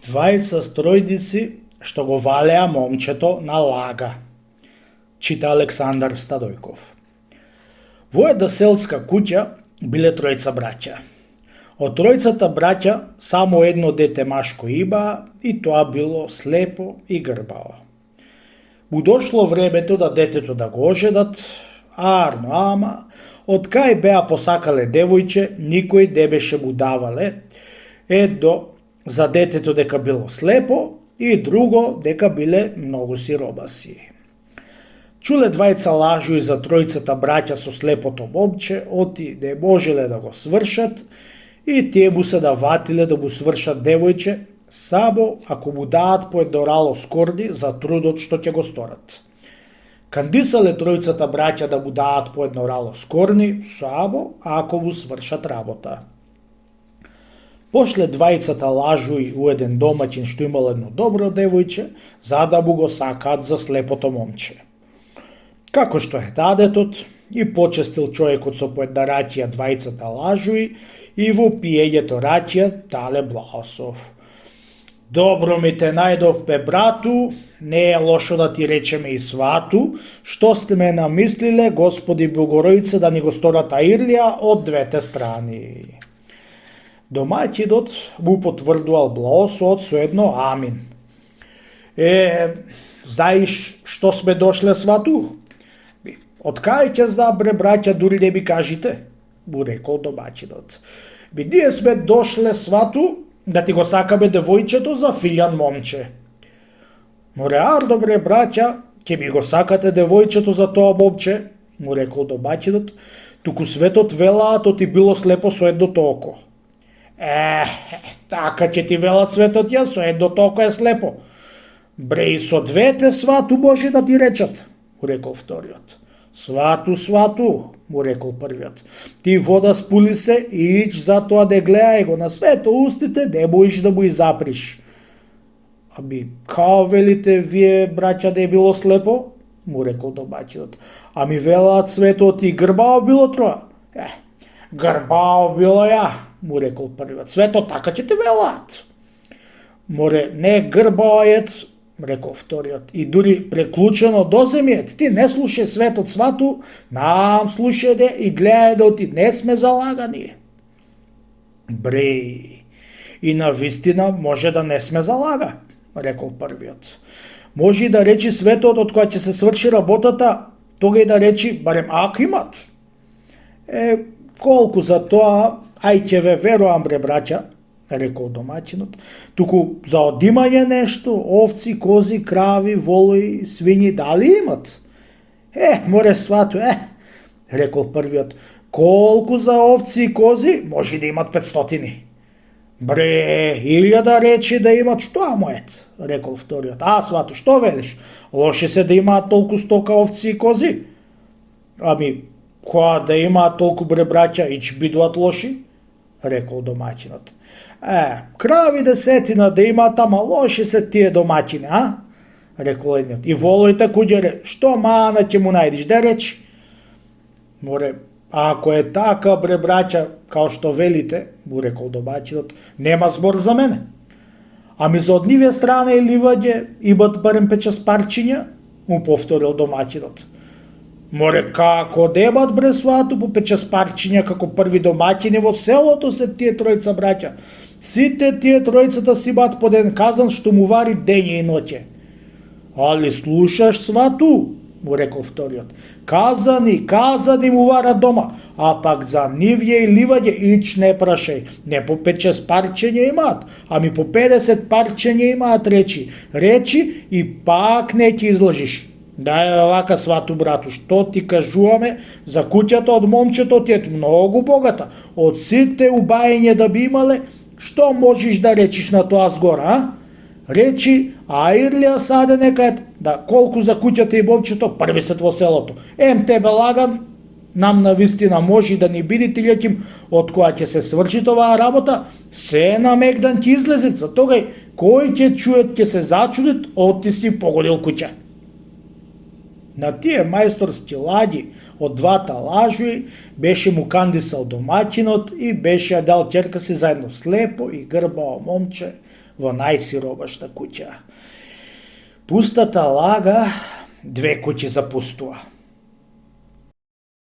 Двајца стројдици што го валеа момчето на лага. Чита Александар Стадојков. Во една селска куќа биле тројца браќа. Од тројцата браќа само едно дете машко имаа и тоа било слепо и грбаво. Му дошло времето да детето да го ожедат, арно ама, од кај беа посакале девојче, никој не беше му давале, едно за детето дека било слепо и друго дека биле многу сиромаси. Чуле двајца лажуи за тројцата браќа со слепото момче, оти не можеле да го свршат и тие му се наватиле да му свршат девојче, само ако му даат по едно рало скорди за трудот што ќе го сторат. Кандисале тројцата браќа да му даат по едно рало скорни, само ако му свршат работа. Пошле двајцата лажуи у еден домаќин што имал едно добро девојче, за да му го сакаат за слепото момче. Како што е дадетот, и почестил човекот со по една раќија двајцата лажуи и во пиењето раќија дале благослов. Добро ми те најдов бе брату, не е лошо да ти речеме и свату, што сте ме намислиле, Господи Богородица, да ни го сторат аирлија од двете страни. Домаќинот му потврдувал благословот со едно амин. Знаеш што сме дошле свату? Од кај ќе знам бре браќа, дури не ми кажите, му рекол домаќинот. Ние сме дошле свату да ти го сакаме девојчето за Филјан момче. Но реарно бре браќа, ќе ми го сакате девојчето за тоа момче, му рекол домаќинот, туку светот велаат оти било слепо со едното око. Така ќе ти велат светот ја, со едното око е слепо. Бре и со двете свату може да ти речат, му рекол вториот. Свату, свату, му рекол првиот. Ти вода спули се и ич затоа да гледај го на свето устите, не можеш да му и заприш. Ами, као велите вие, браќа, да е било слепо? Му рекол домаќинот. Ами велаат светот и грбао било троа. Грбао било ја, му рекол првиот. Светот така ќе те велаат. Море, не грбаојет, рекол вториот, и дури преклучено до земјата, ти не слушај светот свату, нам слушајде и гледај да оти не сме залагани. Бреј, и на вистина може да не сме залага, рекол првиот. Може и да речи светот од која ќе се сврши работата, тога и да речи барем ако имат. Колку за тоа, ај ќе ве верувам бре браќа, рекол домаќинот, туку за одимање нешто, овци, кози, крави, волои, свињи, дали имат? Море свату, рекол првиот, колку за овци и кози, може да имат 500. Бре, 1000 речи да имат, што мојет, рекол вториот. Свату, што велиш? Лоши се да имаат толку стока овци и кози? Ами, која да имаат толку бре браќа, ич бидуваат лоши? Рекол домаќинот. Крави 10 да имаат, ама лоши се тие домаќини, рекол едниот. И волоите куѓере, што мана ќе му најдиш, да речи? Море, ако е така бре браќа, као што велите, му рекол домаќинот, нема збор за мене. Ами за од нивја страна и ливаѓе имат барем 5-6 парчиња, му повторил домаќинот. Море, како демат бре свату по 5-6 парчиња како први домаќини во селото се тие тројца браќа. Сите тие тројцата си имаат по ден казан што му вари дење и ноќе. Али слушаш свату, му рекол вториот. Казани му вара дома, а пак за нивје и ливаѓе ич не прашај. Не по 5-6 парчиња имаат, ами по 50 парчиња имаат речи. Речи и пак не ќе излажиш. Дај вака свату брату, што ти кажуваме за куќата од момчето, ти е многу богата. Од сите убајање да би имале, што можеш да речиш на тоа згора, Речи, аирлија саде некаед, да колку за куќата и момчето, први сет во селото. Тебе лаган, нам на вистина може да ни бидите лјеким, од која ќе се сврши оваа работа, се на мегдан ќе излезет, за тогај, кој ќе чует ќе се зачудит, од ти си погодил куќа. На тие мајсторски лади од двата лажви беше му кандисал домаќинот и беше ја дал ќерка си заедно слепо и грбао момче во најсиробашна куќа. Пустата лага 2 куќи запустува.